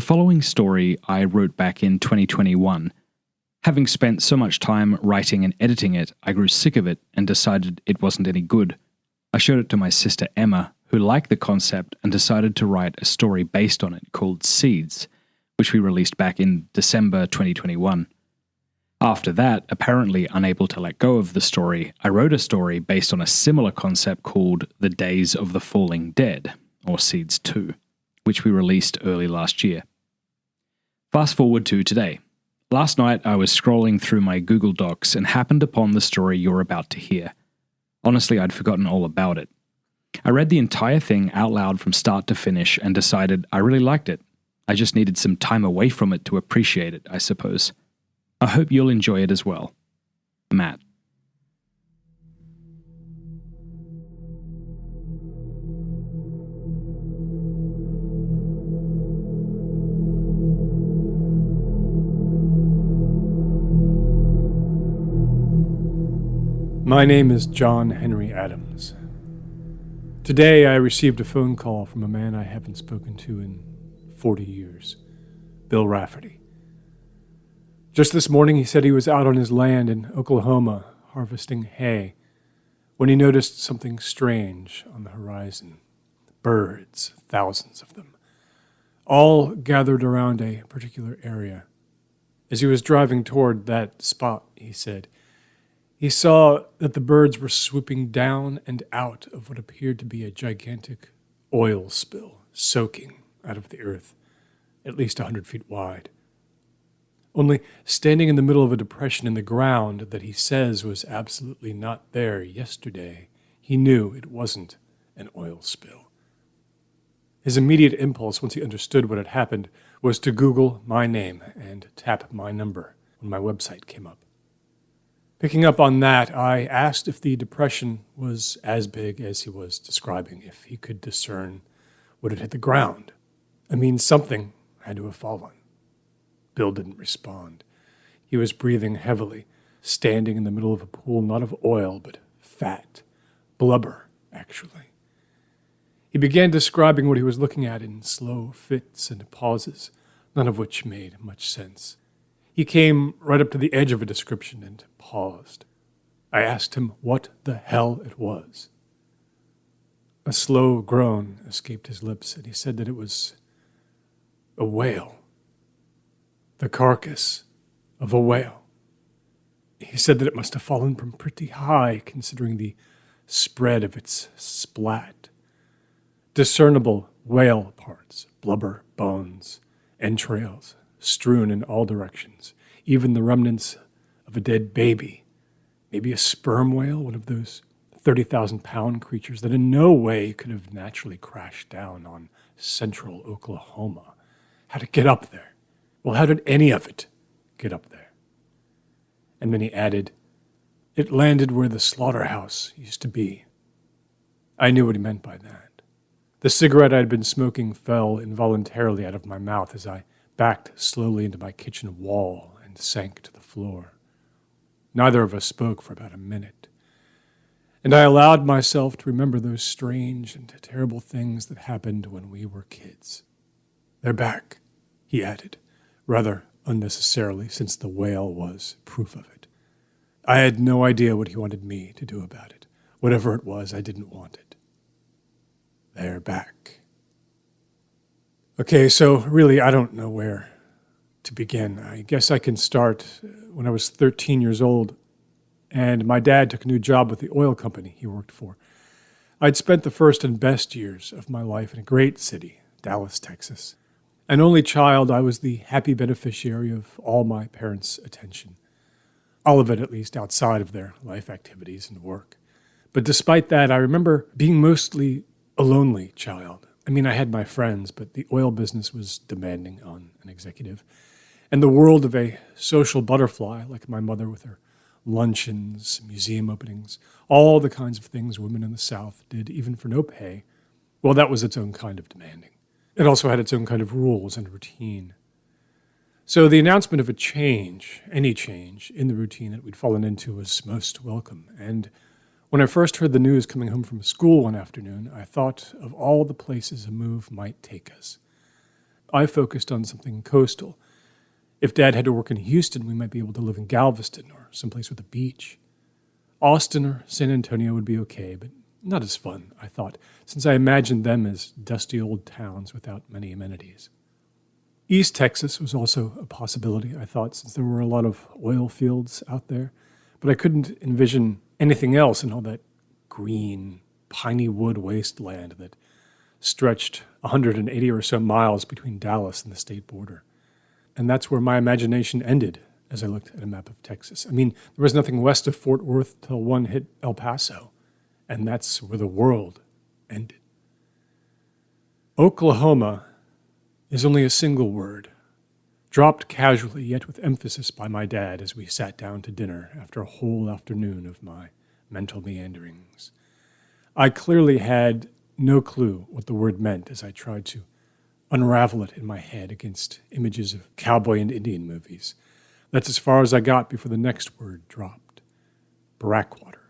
following story I wrote back in 2021. Having spent so much time writing and editing it, I grew sick of it and decided it wasn't any good. I showed it to my sister Emma, who liked the concept and decided to write a story based on it called Seeds, which we released back in December 2021. After that, apparently unable to let go of the story, I wrote a story based on a similar concept called The Days of the Falling Dead, or Seeds 2, which we released early last year. Fast forward to today. Last night I was scrolling through my Google Docs and happened upon the story you're about to hear. Honestly, I'd forgotten all about it. I read the entire thing out loud from start to finish and decided I really liked it. I just needed some time away from it to appreciate it, I suppose. I hope you'll enjoy it as well. Matt. My name is John Henry Adams. Today I received a phone call from a man I haven't spoken to in 40 years, Bill Rafferty. Just this morning he said he was out on his land in Oklahoma harvesting hay when he noticed something strange on the horizon. Birds, thousands of them, all gathered around a particular area. As he was driving toward that spot, he said, he saw that the birds were swooping down and out of what appeared to be a gigantic oil spill, soaking out of the earth, at least 100 feet wide. Only standing in the middle of a depression in the ground that he says was absolutely not there yesterday, he knew it wasn't an oil spill. His immediate impulse, once he understood what had happened, was to Google my name and tap my number when my website came up. Picking up on that, I asked if the depression was as big as he was describing, if he could discern what had hit the ground. I mean, something had to have fallen. Bill didn't respond. He was breathing heavily, standing in the middle of a pool not of oil, but fat. Blubber, actually. He began describing what he was looking at in slow fits and pauses, none of which made much sense. He came right up to the edge of a description and paused. I asked him what the hell it was. A slow groan escaped his lips, and he said that it was a whale. The carcass of a whale. He said that it must have fallen from pretty high, considering the spread of its splat. Discernible whale parts, blubber, bones, entrails, strewn in all directions, even the remnants of a dead baby, maybe a sperm whale, one of those 30,000-pound creatures that in no way could have naturally crashed down on central Oklahoma. How to get up there? Well, how did any of it get up there? And then he added, it landed where the slaughterhouse used to be. I knew what he meant by that. The cigarette I had been smoking fell involuntarily out of my mouth as I backed slowly into my kitchen wall and sank to the floor. Neither of us spoke for about a minute, and I allowed myself to remember those strange and terrible things that happened when we were kids. They're back, he added, rather unnecessarily, since the whale was proof of it. I had no idea what he wanted me to do about it. Whatever it was, I didn't want it. They're back. Okay, so really, I don't know where to begin. I guess I can start when I was 13 years old, and my dad took a new job with the oil company he worked for. I'd spent the first and best years of my life in a great city, Dallas, Texas. An only child, I was the happy beneficiary of all my parents' attention. All of it, at least, outside of their life activities and work. But despite that, I remember being mostly a lonely child. I mean, I had my friends, but the oil business was demanding on an executive. And the world of a social butterfly, like my mother with her luncheons, museum openings, all the kinds of things women in the South did, even for no pay, well, that was its own kind of demanding. It also had its own kind of rules and routine. So the announcement of a change, any change, in the routine that we'd fallen into was most welcome. And when I first heard the news coming home from school one afternoon, I thought of all the places a move might take us. I focused on something coastal. If Dad had to work in Houston, we might be able to live in Galveston or someplace with a beach. Austin or San Antonio would be okay, but not as fun, I thought, since I imagined them as dusty old towns without many amenities. East Texas was also a possibility, I thought, since there were a lot of oil fields out there, but I couldn't envision anything else in all that green, piney wood wasteland that stretched 180 or so miles between Dallas and the state border. And that's where my imagination ended as I looked at a map of Texas. I mean, there was nothing west of Fort Worth till one hit El Paso, and that's where the world ended. Oklahoma is only a single word, dropped casually yet with emphasis by my dad as we sat down to dinner after a whole afternoon of my mental meanderings. I clearly had no clue what the word meant as I tried to unravel it in my head against images of cowboy and Indian movies. That's as far as I got before the next word dropped. Blackwater.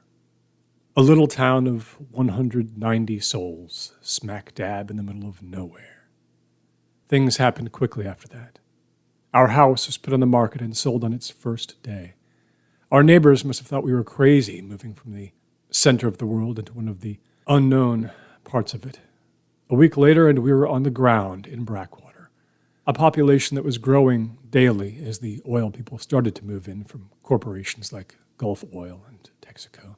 A little town of 190 souls, smack dab in the middle of nowhere. Things happened quickly after that. Our house was put on the market and sold on its first day. Our neighbors must have thought we were crazy, moving from the center of the world into one of the unknown parts of it. A week later, and we were on the ground in Blackwater, a population that was growing daily as the oil people started to move in from corporations like Gulf Oil and Texaco.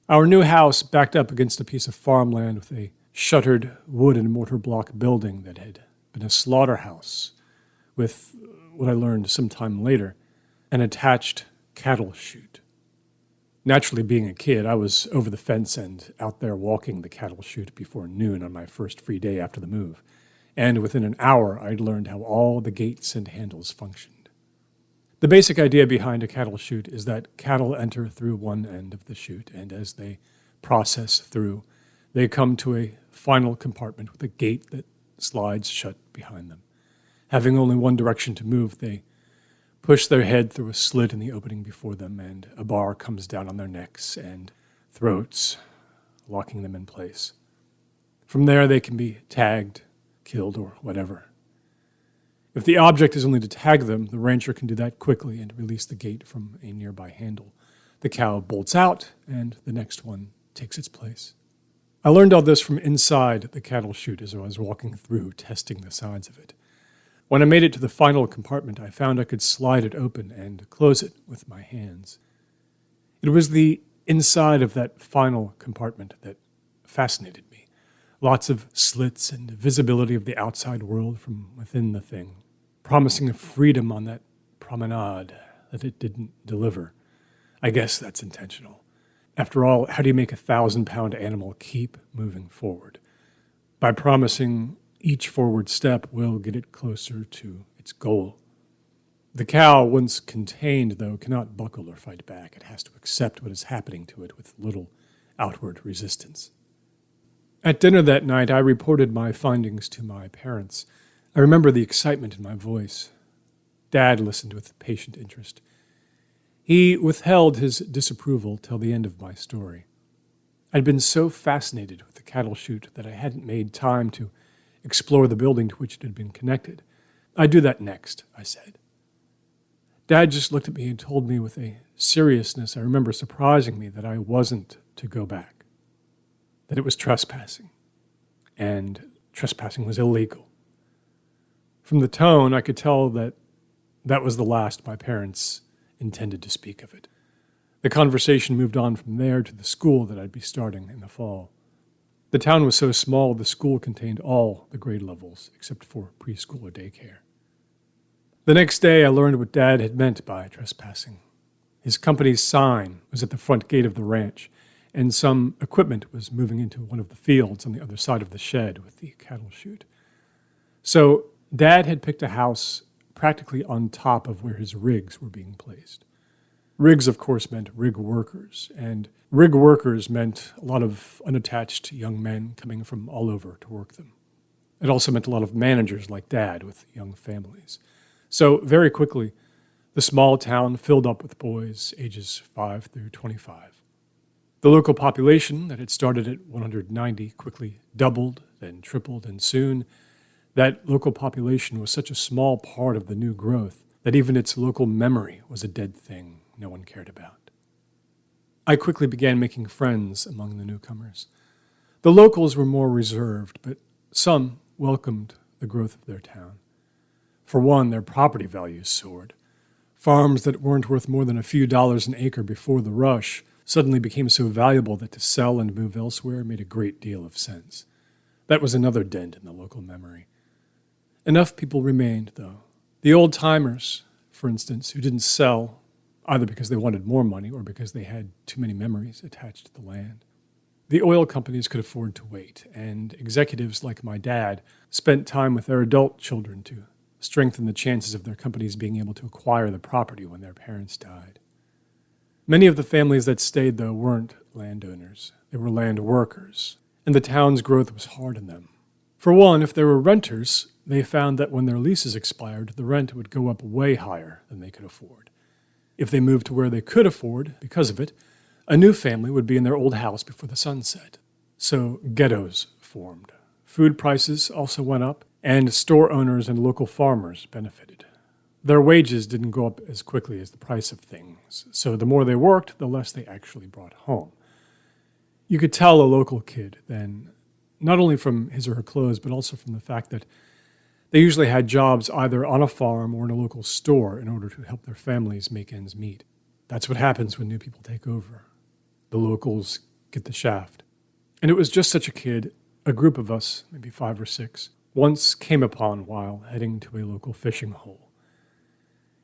Our new house backed up against a piece of farmland with a shuttered wood and mortar block building that had been a slaughterhouse with, what I learned sometime later, an attached cattle chute. Naturally, being a kid, I was over the fence and out there walking the cattle chute before noon on my first free day after the move. And within an hour, I'd learned how all the gates and handles functioned. The basic idea behind a cattle chute is that cattle enter through one end of the chute, and as they process through, they come to a final compartment with a gate that slides shut behind them. Having only one direction to move, they push their head through a slit in the opening before them, and a bar comes down on their necks and throats, locking them in place. From there, they can be tagged, killed, or whatever. If the object is only to tag them, the rancher can do that quickly and release the gate from a nearby handle. The cow bolts out, and the next one takes its place. I learned all this from inside the cattle chute as I was walking through, testing the sides of it. When I made it to the final compartment, I found I could slide it open and close it with my hands. It was the inside of that final compartment that fascinated me. Lots of slits and visibility of the outside world from within the thing, promising a freedom on that promenade that it didn't deliver. I guess that's intentional. After all, how do you make a 1,000-pound animal keep moving forward? By promising each forward step will get it closer to its goal. The cow, once contained, though, cannot buckle or fight back. It has to accept what is happening to it with little outward resistance. At dinner that night, I reported my findings to my parents. I remember the excitement in my voice. Dad listened with patient interest. He withheld his disapproval till the end of my story. I'd been so fascinated with the cattle chute that I hadn't made time to explore the building to which it had been connected. I'd do that next, I said. Dad just looked at me and told me with a seriousness I remember surprising me that I wasn't to go back, that it was trespassing, and trespassing was illegal. From the tone, I could tell that that was the last my parents intended to speak of it. The conversation moved on from there to the school that I'd be starting in the fall. The town was so small, the school contained all the grade levels except for preschool or daycare. The next day, I learned what Dad had meant by trespassing. His company's sign was at the front gate of the ranch, and some equipment was moving into one of the fields on the other side of the shed with the cattle chute. So Dad had picked a house practically on top of where his rigs were being placed. Rigs, of course, meant rig workers, and rig workers meant a lot of unattached young men coming from all over to work them. It also meant a lot of managers like Dad with young families. So very quickly, the small town filled up with boys ages 5 through 25. The local population that had started at 190 quickly doubled, then tripled, and soon That local population was such a small part of the new growth that even its local memory was a dead thing no one cared about. I quickly began making friends among the newcomers. The locals were more reserved, but some welcomed the growth of their town. For one, their property values soared. Farms that weren't worth more than a few dollars an acre before the rush suddenly became so valuable that to sell and move elsewhere made a great deal of sense. That was another dent in the local memory. Enough people remained, though. The old-timers, for instance, who didn't sell, either because they wanted more money or because they had too many memories attached to the land. The oil companies could afford to wait, and executives like my dad spent time with their adult children to strengthen the chances of their companies being able to acquire the property when their parents died. Many of the families that stayed, though, weren't landowners. They were land workers, and the town's growth was hard on them. For one, if they were renters, they found that when their leases expired, the rent would go up way higher than they could afford. If they moved to where they could afford, because of it, a new family would be in their old house before the sun set. So ghettos formed. Food prices also went up, and store owners and local farmers benefited. Their wages didn't go up as quickly as the price of things, so the more they worked, the less they actually brought home. You could tell a local kid then, not only from his or her clothes, but also from the fact that they usually had jobs either on a farm or in a local store in order to help their families make ends meet. That's what happens when new people take over. The locals get the shaft. And it was just such a kid, a group of us, maybe 5 or 6, once came upon while heading to a local fishing hole.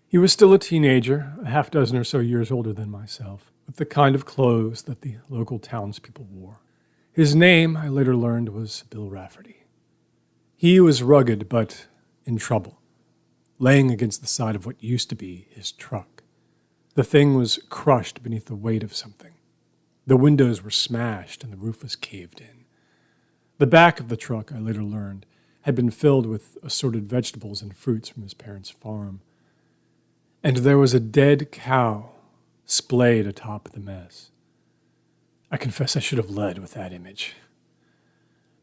He was still a teenager, a half dozen or so years older than myself, with the kind of clothes that the local townspeople wore. His name, I later learned, was Bill Rafferty. He was rugged but in trouble, laying against the side of what used to be his truck. The thing was crushed beneath the weight of something. The windows were smashed and the roof was caved in. The back of the truck, I later learned, had been filled with assorted vegetables and fruits from his parents' farm. And there was a dead cow splayed atop the mess. I confess I should have led with that image.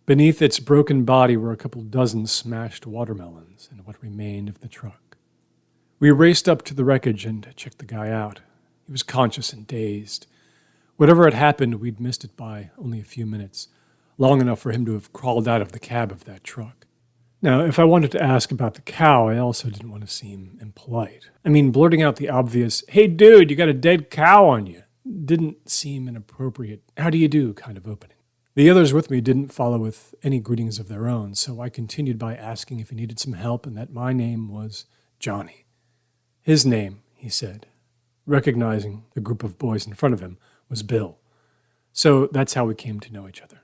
Beneath its broken body were a couple dozen smashed watermelons and what remained of the truck. We raced up to the wreckage and checked the guy out. He was conscious and dazed. Whatever had happened, we'd missed it by only a few minutes, long enough for him to have crawled out of the cab of that truck. Now, if I wanted to ask about the cow, I also didn't want to seem impolite. I mean, blurting out the obvious, "Hey dude, you got a dead cow on you," didn't seem an appropriate, "how do you do" kind of opening. The others with me didn't follow with any greetings of their own, so I continued by asking if he needed some help and that my name was Johnny. His name, he said, recognizing the group of boys in front of him, was Bill. So that's how we came to know each other.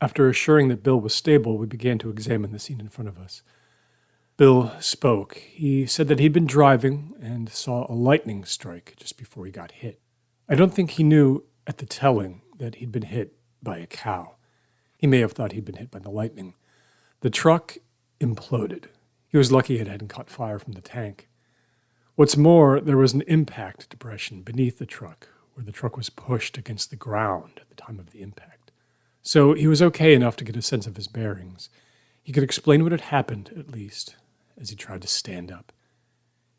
After assuring that Bill was stable, we began to examine the scene in front of us. Bill spoke. He said that he'd been driving and saw a lightning strike just before he got hit. I don't think he knew at the telling that he'd been hit by a cow. He may have thought he'd been hit by the lightning. The truck imploded. He was lucky it hadn't caught fire from the tank. What's more, there was an impact depression beneath the truck, where the truck was pushed against the ground at the time of the impact. So he was okay enough to get a sense of his bearings. He could explain what had happened, at least, as he tried to stand up.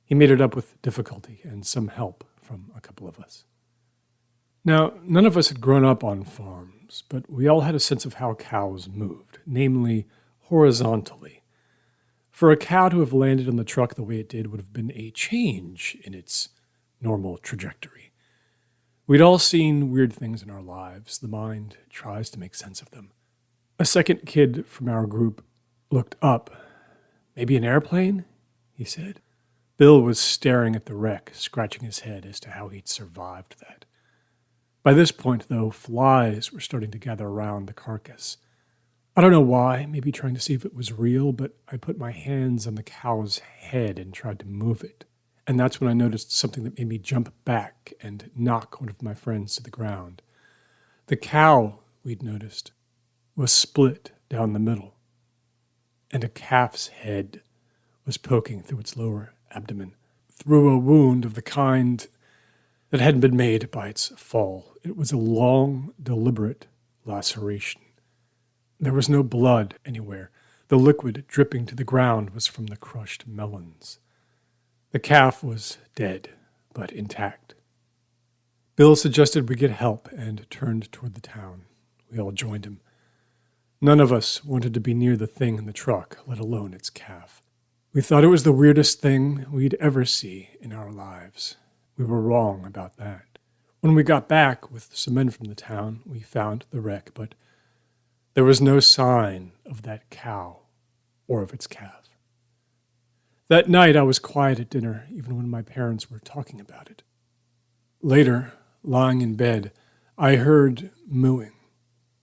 He made it up with difficulty and some help from a couple of us. Now, none of us had grown up on farms, but we all had a sense of how cows moved, namely horizontally. For a cow to have landed on the truck the way it did would have been a change in its normal trajectory. We'd all seen weird things in our lives. The mind tries to make sense of them. A second kid from our group looked up. "Maybe an airplane?" he said. Bill was staring at the wreck, scratching his head as to how he'd survived that. By this point, though, flies were starting to gather around the carcass. I don't know why, maybe trying to see if it was real, but I put my hands on the cow's head and tried to move it. And that's when I noticed something that made me jump back and knock one of my friends to the ground. The cow, we'd noticed, was split down the middle, and a calf's head was poking through its lower abdomen, through a wound of the kind that hadn't been made by its fall. It was a long, deliberate laceration. There was no blood anywhere, The liquid dripping to the ground was from the crushed melons. The calf was dead, but intact. Bill suggested we get help and turned toward the town. We all joined him. None of us wanted to be near the thing in the truck, let alone its calf. We thought it was the weirdest thing we'd ever see in our lives. We were wrong about that. When we got back with some men from the town, we found the wreck, but there was no sign of that cow or of its calf. That night I was quiet at dinner, even when my parents were talking about it. Later, lying in bed, I heard mooing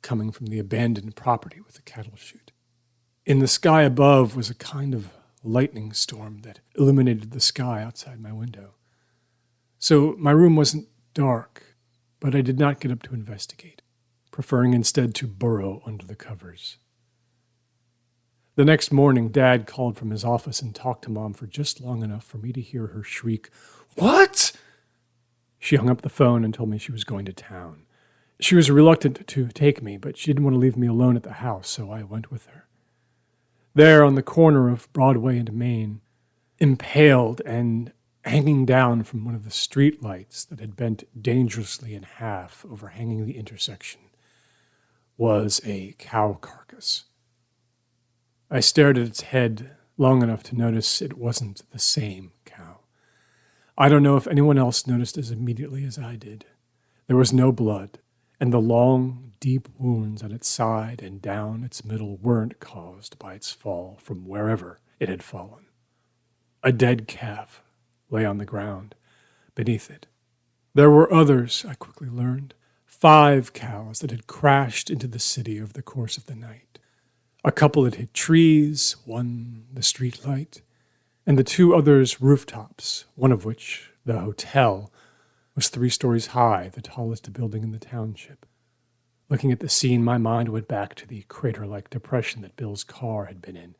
coming from the abandoned property with the cattle chute. In the sky above was a kind of lightning storm that illuminated the sky outside my window. So my room wasn't dark, but I did not get up to investigate, preferring instead to burrow under the covers. The next morning, Dad called from his office and talked to Mom for just long enough for me to hear her shriek, "What?" She hung up the phone and told me she was going to town. She was reluctant to take me, but she didn't want to leave me alone at the house, so I went with her. There, on the corner of Broadway and Main, impaled and hanging down from one of the street lights that had bent dangerously in half overhanging the intersection, was a cow carcass. I stared at its head long enough to notice it wasn't the same cow. I don't know if anyone else noticed as immediately as I did. There was no blood, and the long, deep wounds on its side and down its middle weren't caused by its fall from wherever it had fallen. A dead calf lay on the ground beneath it. There were others, I quickly learned, 5 cows that had crashed into the city over the course of the night. A couple had hit trees, one the street light, and the 2 others rooftops, one of which, the hotel, was 3 stories high, the tallest building in the township. Looking at the scene, my mind went back to the crater-like depression that Bill's car had been in.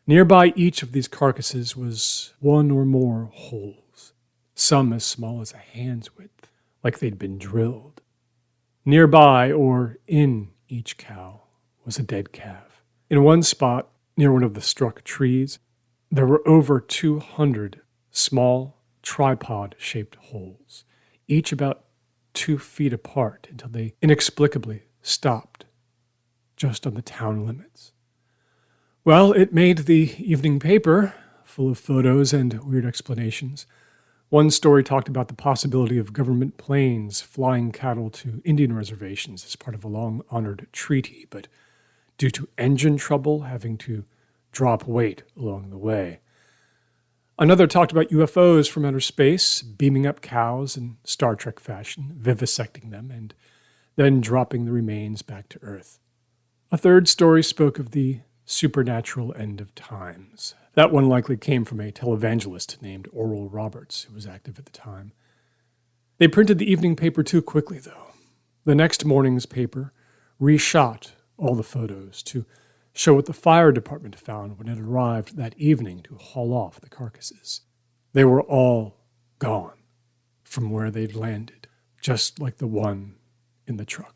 Nearby each of these carcasses was 1 or more holes, some as small as a hand's width, like they'd been drilled. Nearby, or in each cow, was a dead calf. In one spot, near one of the struck trees, there were over 200 small, tripod-shaped holes, each about 2 feet apart until they inexplicably stopped just on the town limits. Well, it made the evening paper, full of photos and weird explanations. One story talked about the possibility of government planes flying cattle to Indian reservations as part of a long-honored treaty, but due to engine trouble, having to drop weight along the way. Another talked about UFOs from outer space, beaming up cows in Star Trek fashion, vivisecting them, and then dropping the remains back to Earth. A third story spoke of the supernatural end of times. That one likely came from a televangelist named Oral Roberts, who was active at the time. They printed the evening paper too quickly, though. The next morning's paper reshot all the photos to show what the fire department found when it arrived that evening to haul off the carcasses. They were all gone from where they'd landed, just like the one in the truck.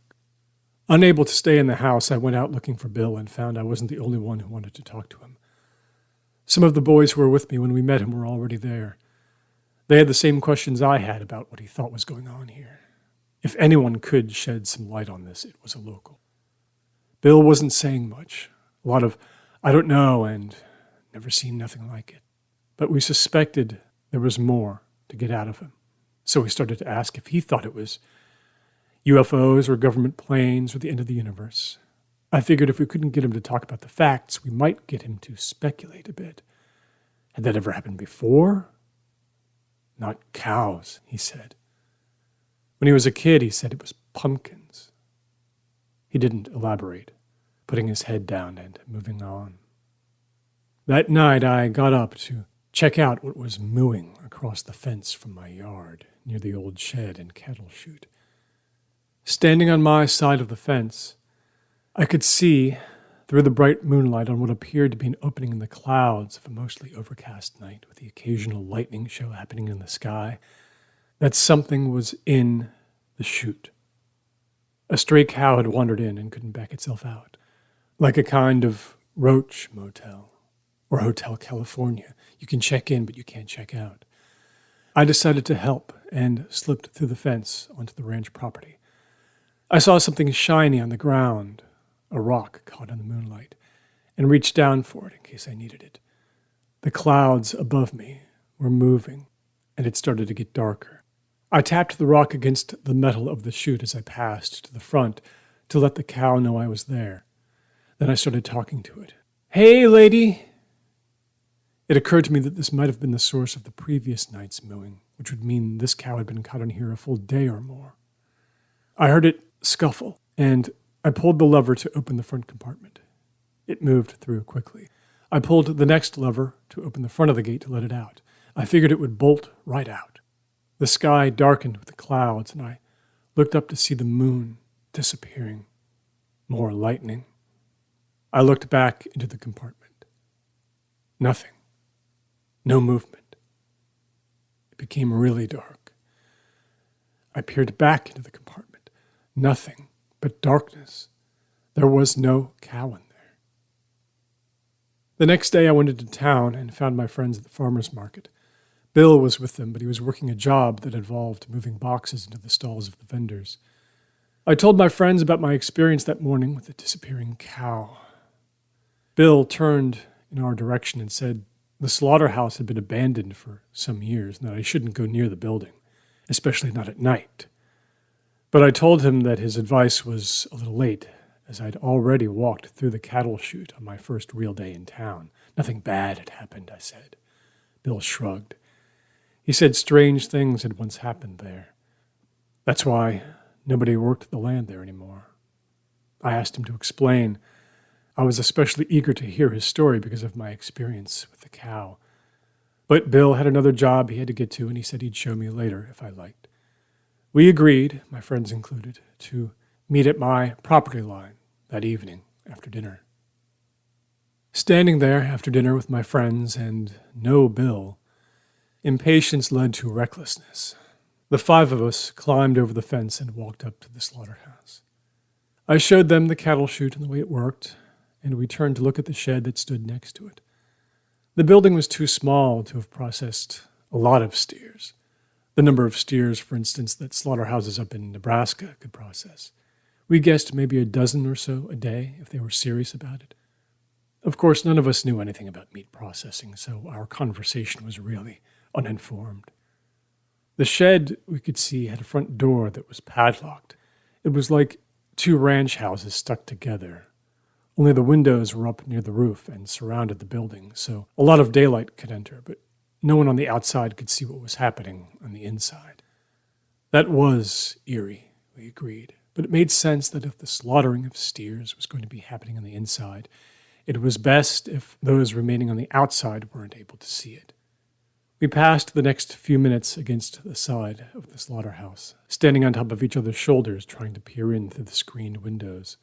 Unable to stay in the house, I went out looking for Bill and found I wasn't the only one who wanted to talk to him. Some of the boys who were with me when we met him were already there. They had the same questions I had about what he thought was going on here. If anyone could shed some light on this, it was a local. Bill wasn't saying much. A lot of, "I don't know," and "never seen nothing like it." But we suspected there was more to get out of him. So we started to ask if he thought it was UFOs or government planes or the end of the universe. I figured if we couldn't get him to talk about the facts, we might get him to speculate a bit. Had that ever happened before? Not cows, he said. When he was a kid, he said it was pumpkins. He didn't elaborate, putting his head down and moving on. That night, I got up to check out what was mooing across the fence from my yard, near the old shed and cattle chute. Standing on my side of the fence, I could see, through the bright moonlight on what appeared to be an opening in the clouds of a mostly overcast night with the occasional lightning show happening in the sky, that something was in the chute. A stray cow had wandered in and couldn't back itself out. Like a kind of Roach Motel, or Hotel California. You can check in, but you can't check out. I decided to help and slipped through the fence onto the ranch property. I saw something shiny on the ground, a rock caught in the moonlight, and reached down for it in case I needed it. The clouds above me were moving, and it started to get darker. I tapped the rock against the metal of the chute as I passed to the front to let the cow know I was there. Then I started talking to it. "Hey, lady!" It occurred to me that this might have been the source of the previous night's mooing, which would mean this cow had been caught in here a full day or more. I heard it scuffle, and I pulled the lever to open the front compartment. It moved through quickly. I pulled the next lever to open the front of the gate to let it out. I figured it would bolt right out. The sky darkened with the clouds, and I looked up to see the moon disappearing. More lightning. I looked back into the compartment. Nothing. No movement. It became really dark. I peered back into the compartment. Nothing but darkness. There was no cow in there. The next day I went into town and found my friends at the farmer's market. Bill was with them, but he was working a job that involved moving boxes into the stalls of the vendors. I told my friends about my experience that morning with the disappearing cow. Bill turned in our direction and said the slaughterhouse had been abandoned for some years and that I shouldn't go near the building, especially not at night. But I told him that his advice was a little late, as I'd already walked through the cattle chute on my first real day in town. Nothing bad had happened, I said. Bill shrugged. He said strange things had once happened there. That's why nobody worked the land there anymore. I asked him to explain. I was especially eager to hear his story because of my experience with the cow. But Bill had another job he had to get to, and he said he'd show me later if I liked. We agreed, my friends included, to meet at my property line that evening after dinner. Standing there after dinner with my friends and no Bill, impatience led to recklessness. The five of us climbed over the fence and walked up to the slaughterhouse. I showed them the cattle chute and the way it worked, and we turned to look at the shed that stood next to it. The building was too small to have processed a lot of steers. The number of steers, for instance, that slaughterhouses up in Nebraska could process. We guessed maybe a dozen or so a day if they were serious about it. Of course, none of us knew anything about meat processing, so our conversation was really uninformed. The shed, we could see, had a front door that was padlocked. It was like two ranch houses stuck together. Only the windows were up near the roof and surrounded the building, so a lot of daylight could enter, but no one on the outside could see what was happening on the inside. That was eerie, we agreed, but it made sense that if the slaughtering of steers was going to be happening on the inside, it was best if those remaining on the outside weren't able to see it. We passed the next few minutes against the side of the slaughterhouse, standing on top of each other's shoulders trying to peer in through the screened windows.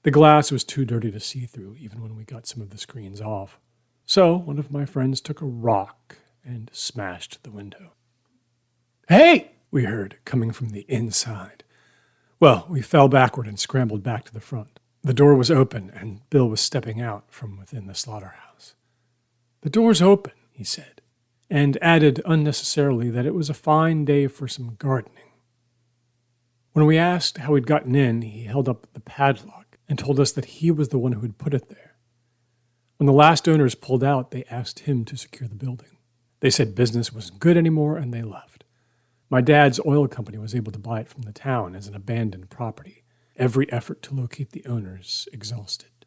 The glass was too dirty to see through, even when we got some of the screens off. So one of my friends took a rock and smashed the window. "Hey!" we heard, coming from the inside. Well, we fell backward and scrambled back to the front. The door was open, and Bill was stepping out from within the slaughterhouse. "The door's open," he said, and added unnecessarily that it was a fine day for some gardening. When we asked how he'd gotten in, he held up the padlock and told us that he was the one who had put it there. When the last owners pulled out, they asked him to secure the building. They said business wasn't good anymore, and they left. My dad's oil company was able to buy it from the town as an abandoned property. Every effort to locate the owners exhausted.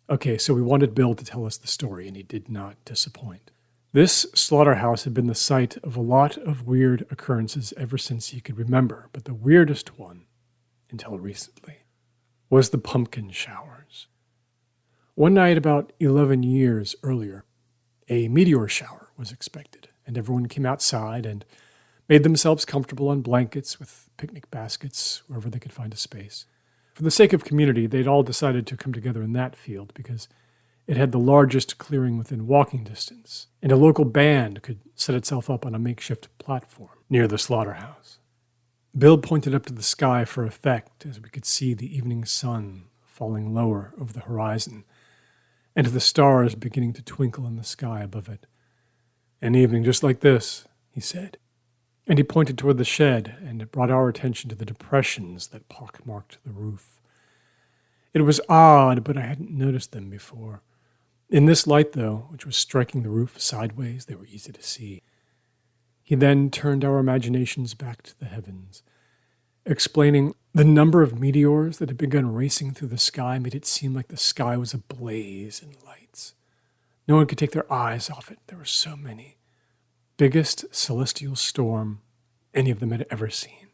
Okay, so we wanted Bill to tell us the story, and he did not disappoint. This slaughterhouse had been the site of a lot of weird occurrences ever since he could remember, but the weirdest one, until recently, was the pumpkin showers. One night about 11 years earlier, a meteor shower was expected, and everyone came outside and made themselves comfortable on blankets with picnic baskets wherever they could find a space. For the sake of community, they'd all decided to come together in that field because it had the largest clearing within walking distance, and a local band could set itself up on a makeshift platform near the slaughterhouse. Bill pointed up to the sky for effect as we could see the evening sun falling lower over the horizon, and to the stars beginning to twinkle in the sky above it. "An evening just like this," he said, and he pointed toward the shed, and it brought our attention to the depressions that pockmarked the roof. It was odd, but I hadn't noticed them before. In this light, though, which was striking the roof sideways, they were easy to see. He then turned our imaginations back to the heavens, explaining the number of meteors that had begun racing through the sky made it seem like the sky was ablaze in lights. No one could take their eyes off it. There were so many. Biggest celestial storm any of them had ever seen.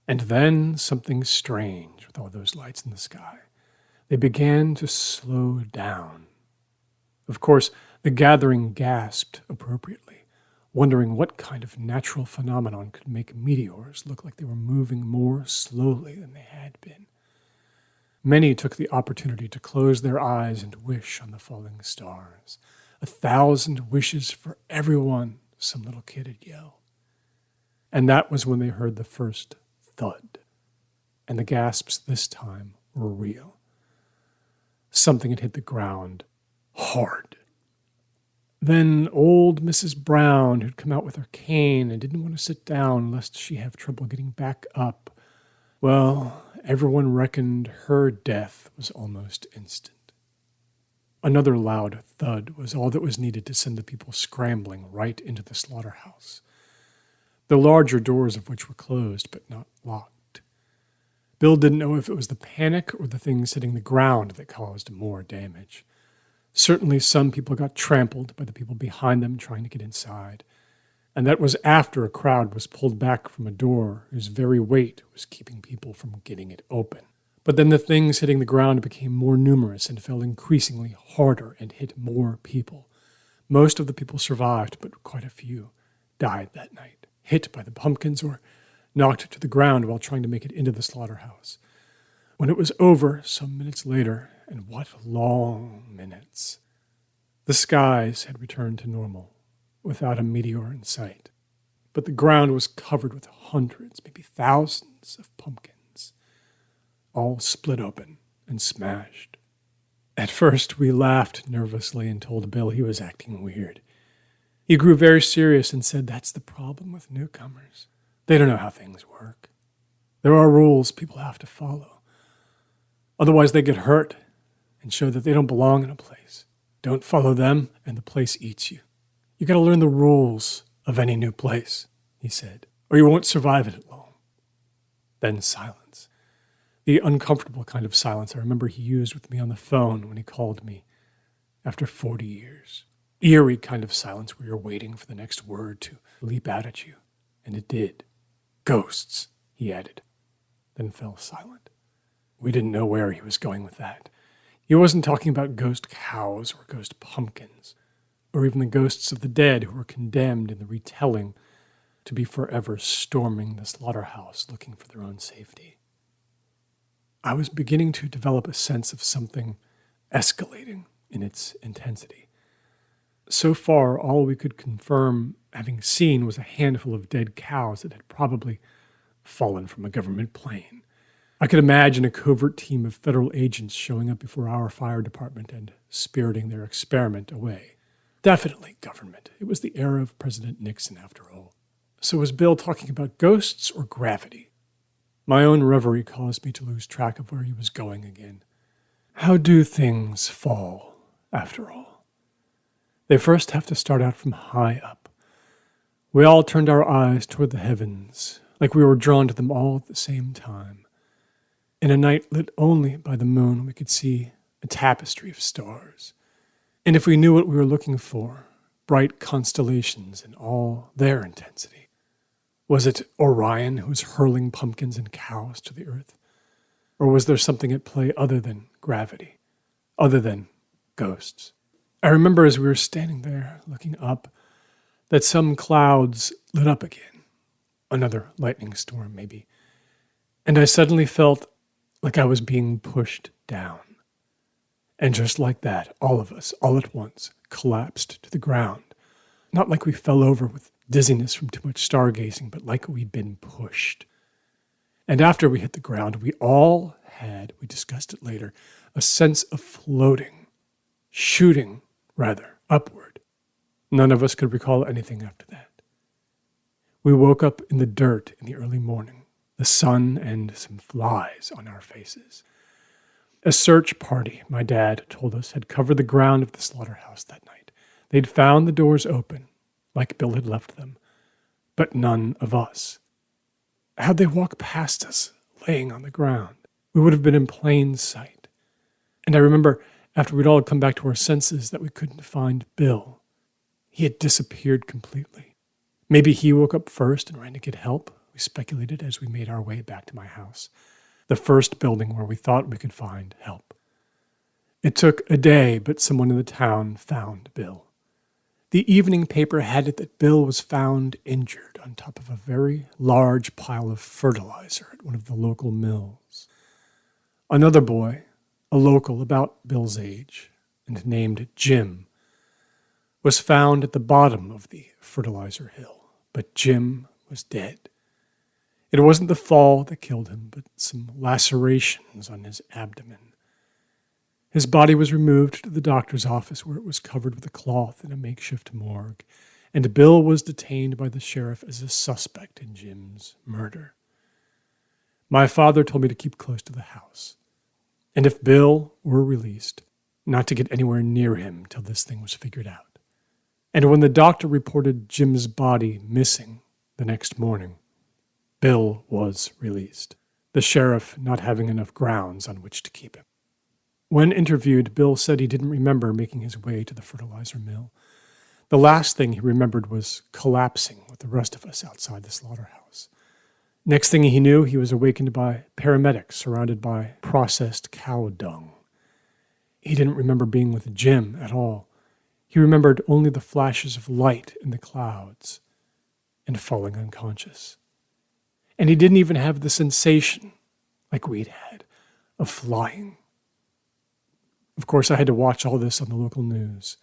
And then something strange with all those lights in the sky. They began to slow down. Of course, the gathering gasped appropriately, wondering what kind of natural phenomenon could make meteors look like they were moving more slowly than they had been. Many took the opportunity to close their eyes and wish on the falling stars. 1,000 wishes for everyone, some little kid had yelled. And that was when they heard the first thud. And the gasps this time were real. Something had hit the ground hard. Then old Mrs. Brown, who'd come out with her cane and didn't want to sit down lest she have trouble getting back up, well, everyone reckoned her death was almost instant. Another loud thud was all that was needed to send the people scrambling right into the slaughterhouse, the larger doors of which were closed but not locked. Bill didn't know if it was the panic or the things hitting the ground that caused more damage. Certainly some people got trampled by the people behind them trying to get inside, and that was after a crowd was pulled back from a door whose very weight was keeping people from getting it open. But then the things hitting the ground became more numerous and fell increasingly harder and hit more people. Most of the people survived, but quite a few died that night, hit by the pumpkins or knocked to the ground while trying to make it into the slaughterhouse. When it was over, some minutes later, and what long minutes, the skies had returned to normal, without a meteor in sight. But the ground was covered with hundreds, maybe thousands of pumpkins, all split open and smashed. At first, we laughed nervously and told Bill he was acting weird. He grew very serious and said, "That's the problem with newcomers. They don't know how things work. There are rules people have to follow. Otherwise, they get hurt and show that they don't belong in a place. Don't follow them, and the place eats you. You got to learn the rules of any new place," he said, "or you won't survive it long." Then silence. The uncomfortable kind of silence I remember he used with me on the phone when he called me after 40 years. Eerie kind of silence where you're waiting for the next word to leap out at you. And it did. "Ghosts," he added, then fell silent. We didn't know where he was going with that. He wasn't talking about ghost cows or ghost pumpkins, or even the ghosts of the dead who were condemned in the retelling to be forever storming the slaughterhouse looking for their own safety. I was beginning to develop a sense of something escalating in its intensity. So far, all we could confirm having seen was a handful of dead cows that had probably fallen from a government plane. I could imagine a covert team of federal agents showing up before our fire department and spiriting their experiment away. Definitely government. It was the era of President Nixon, after all. So was Bill talking about ghosts or gravity? My own reverie caused me to lose track of where he was going again. How do things fall, after all? They first have to start out from high up. We all turned our eyes toward the heavens, like we were drawn to them all at the same time. In a night lit only by the moon, we could see a tapestry of stars. And if we knew what we were looking for, bright constellations in all their intensity. Was it Orion who was hurling pumpkins and cows to the earth? Or was there something at play other than gravity, other than ghosts? I remember as we were standing there looking up that some clouds lit up again. Another lightning storm, maybe. And I suddenly felt like I was being pushed down. And just like that, all of us, all at once, collapsed to the ground. Not like we fell over with dizziness from too much stargazing, but like we'd been pushed. And after we hit the ground, we all had, we discussed it later, a sense of floating, shooting, upward. None of us could recall anything after that. We woke up in the dirt in the early morning, the sun and some flies on our faces. A search party, my dad told us, had covered the ground of the slaughterhouse that night. They'd found the doors open, like Bill had left them, but none of us. How'd they walk past us, laying on the ground? We would have been in plain sight. And I remember, after we'd all come back to our senses, that we couldn't find Bill. He had disappeared completely. Maybe he woke up first and ran to get help, we speculated as we made our way back to my house, the first building where we thought we could find help. It took a day, but someone in the town found Bill. The evening paper had it that Bill was found injured on top of a very large pile of fertilizer at one of the local mills. Another boy, a local about Bill's age and named Jim, was found at the bottom of the fertilizer hill, but Jim was dead. It wasn't the fall that killed him, but some lacerations on his abdomen. His body was removed to the doctor's office where it was covered with a cloth in a makeshift morgue, and Bill was detained by the sheriff as a suspect in Jim's murder. My father told me to keep close to the house, and if Bill were released, not to get anywhere near him till this thing was figured out. And when the doctor reported Jim's body missing the next morning, Bill was released, the sheriff not having enough grounds on which to keep him. When interviewed, Bill said he didn't remember making his way to the fertilizer mill. The last thing he remembered was collapsing with the rest of us outside the slaughterhouse. Next thing he knew, he was awakened by paramedics surrounded by processed cow dung. He didn't remember being with Jim at all. He remembered only the flashes of light in the clouds and falling unconscious. And he didn't even have the sensation, like we'd had, of flying. Of course, I had to watch all this on the local news.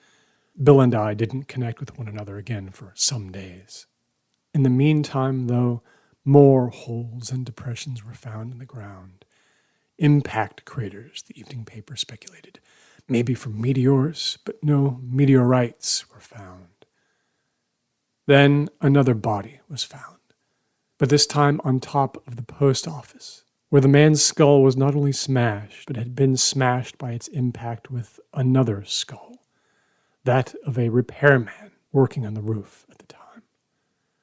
Bill and I didn't connect with one another again for some days. In the meantime, though, more holes and depressions were found in the ground. Impact craters, the evening paper speculated. Maybe from meteors, but no meteorites were found. Then another body was found, but this time on top of the post office, where the man's skull was not only smashed, but had been smashed by its impact with another skull, that of a repairman working on the roof at the time.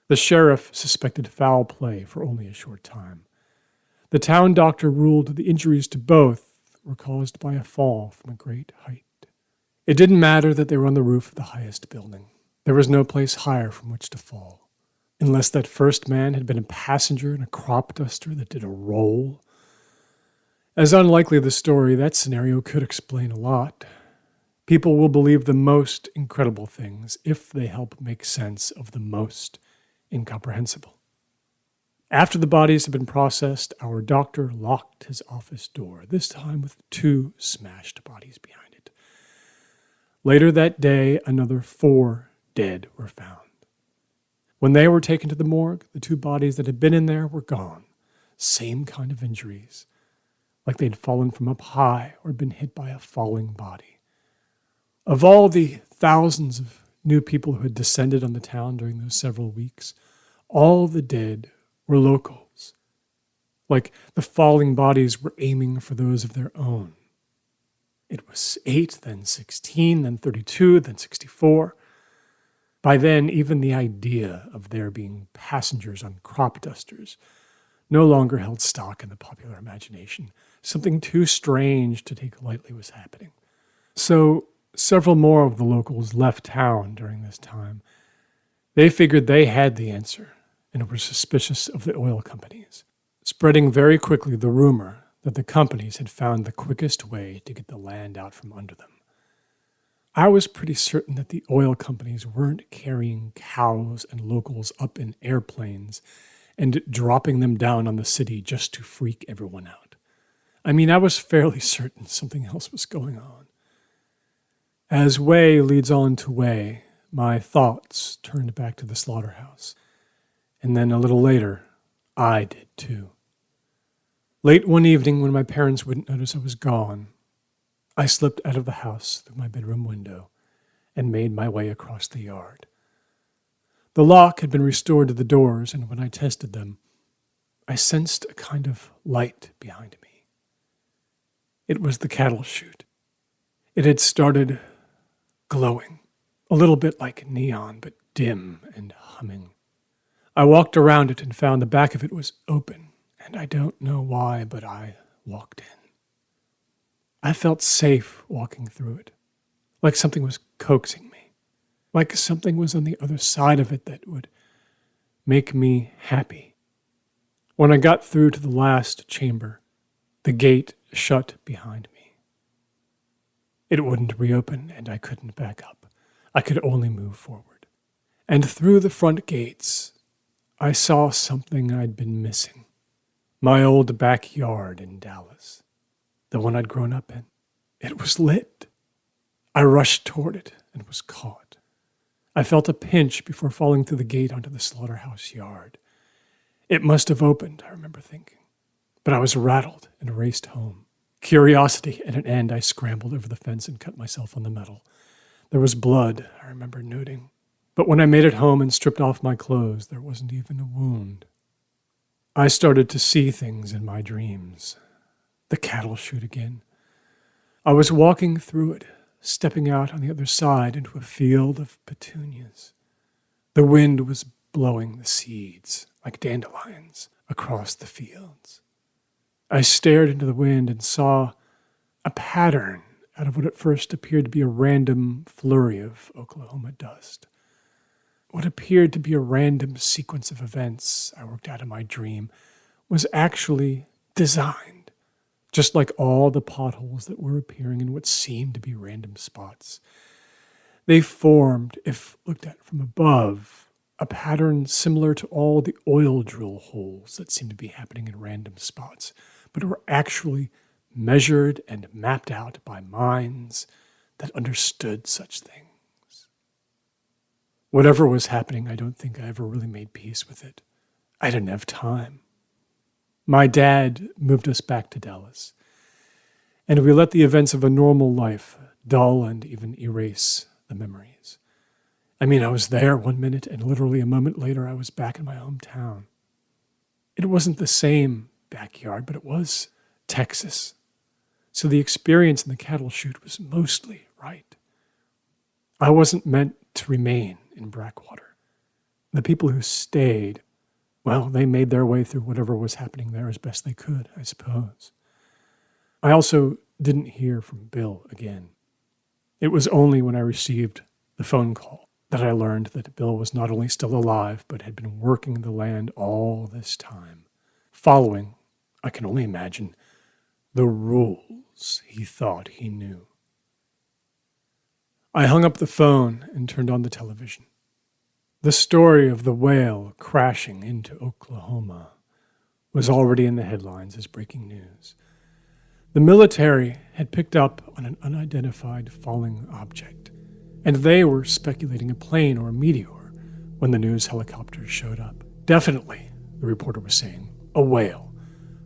The sheriff suspected foul play for only a short time. The town doctor ruled the injuries to both were caused by a fall from a great height. It didn't matter that they were on the roof of the highest building. There was no place higher from which to fall. Unless that first man had been a passenger in a crop duster that did a roll. As unlikely the story, that scenario could explain a lot. People will believe the most incredible things if they help make sense of the most incomprehensible. After the bodies had been processed, our doctor locked his office door, this time with 2 smashed bodies behind it. Later that day, another 4 dead were found. When they were taken to the morgue, the 2 bodies that had been in there were gone. Same kind of injuries, like they'd fallen from up high or been hit by a falling body. Of all the thousands of new people who had descended on the town during those several weeks, all the dead were locals. Like the falling bodies were aiming for those of their own. It was 8, then 16, then 32, then 64. By then, even the idea of there being passengers on crop dusters no longer held stock in the popular imagination. Something too strange to take lightly was happening. So several more of the locals left town during this time. They figured they had the answer and were suspicious of the oil companies, spreading very quickly the rumor that the companies had found the quickest way to get the land out from under them. I was pretty certain that the oil companies weren't carrying cows and locals up in airplanes and dropping them down on the city just to freak everyone out. I mean, I was fairly certain something else was going on. As way leads on to way, my thoughts turned back to the slaughterhouse. And then a little later, I did too. Late one evening when my parents wouldn't notice I was gone, I slipped out of the house through my bedroom window and made my way across the yard. The lock had been restored to the doors, and when I tested them, I sensed a kind of light behind me. It was the cattle chute. It had started glowing, a little bit like neon, but dim and humming. I walked around it and found the back of it was open, and I don't know why, but I walked in. I felt safe walking through it, like something was coaxing me, like something was on the other side of it that would make me happy. When I got through to the last chamber, the gate shut behind me. It wouldn't reopen, and I couldn't back up. I could only move forward. And through the front gates, I saw something I'd been missing. My old backyard in Dallas, the one I'd grown up in. It was lit. I rushed toward it and was caught. I felt a pinch before falling through the gate onto the slaughterhouse yard. It must have opened, I remember thinking. But I was rattled and raced home. Curiosity at an end, I scrambled over the fence and cut myself on the metal. There was blood, I remember noting. But when I made it home and stripped off my clothes, there wasn't even a wound. I started to see things in my dreams. The cattle chute again. I was walking through it, stepping out on the other side into a field of petunias. The wind was blowing the seeds, like dandelions, across the fields. I stared into the wind and saw a pattern out of what at first appeared to be a random flurry of Oklahoma dust. What appeared to be a random sequence of events I worked out in my dream was actually designed, just like all the potholes that were appearing in what seemed to be random spots. They formed, if looked at from above, a pattern similar to all the oil drill holes that seemed to be happening in random spots, but were actually measured and mapped out by minds that understood such things. Whatever was happening, I don't think I ever really made peace with it. I didn't have time. My dad moved us back to Dallas, and we let the events of a normal life dull and even erase the memories. I mean, I was there 1 minute, and literally a moment later, I was back in my hometown. It wasn't the same backyard, but it was Texas. So the experience in the cattle chute was mostly right. I wasn't meant to remain in Blackwater. The people who stayed, well, they made their way through whatever was happening there as best they could, I suppose. I also didn't hear from Bill again. It was only when I received the phone call that I learned that Bill was not only still alive, but had been working the land all this time, following, I can only imagine, the rules he thought he knew. I hung up the phone and turned on the television. The story of the whale crashing into Oklahoma was already in the headlines as breaking news. The military had picked up on an unidentified falling object, and they were speculating a plane or a meteor when the news helicopters showed up. Definitely, the reporter was saying, a whale.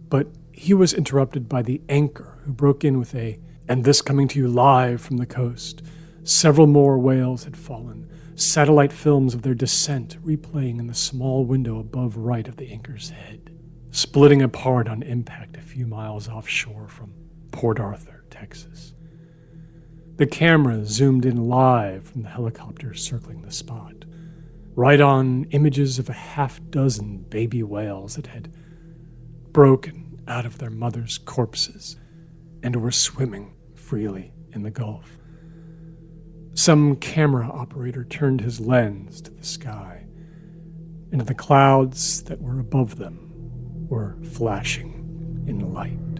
But he was interrupted by the anchor who broke in with and this coming to you live from the coast. Several more whales had fallen, satellite films of their descent replaying in the small window above right of the anchor's head, splitting apart on impact a few miles offshore from Port Arthur, Texas. The camera zoomed in live from the helicopter circling the spot, right on images of a half-dozen baby whales that had broken out of their mothers' corpses and were swimming freely in the Gulf. Some camera operator turned his lens to the sky, and the clouds that were above them were flashing in light.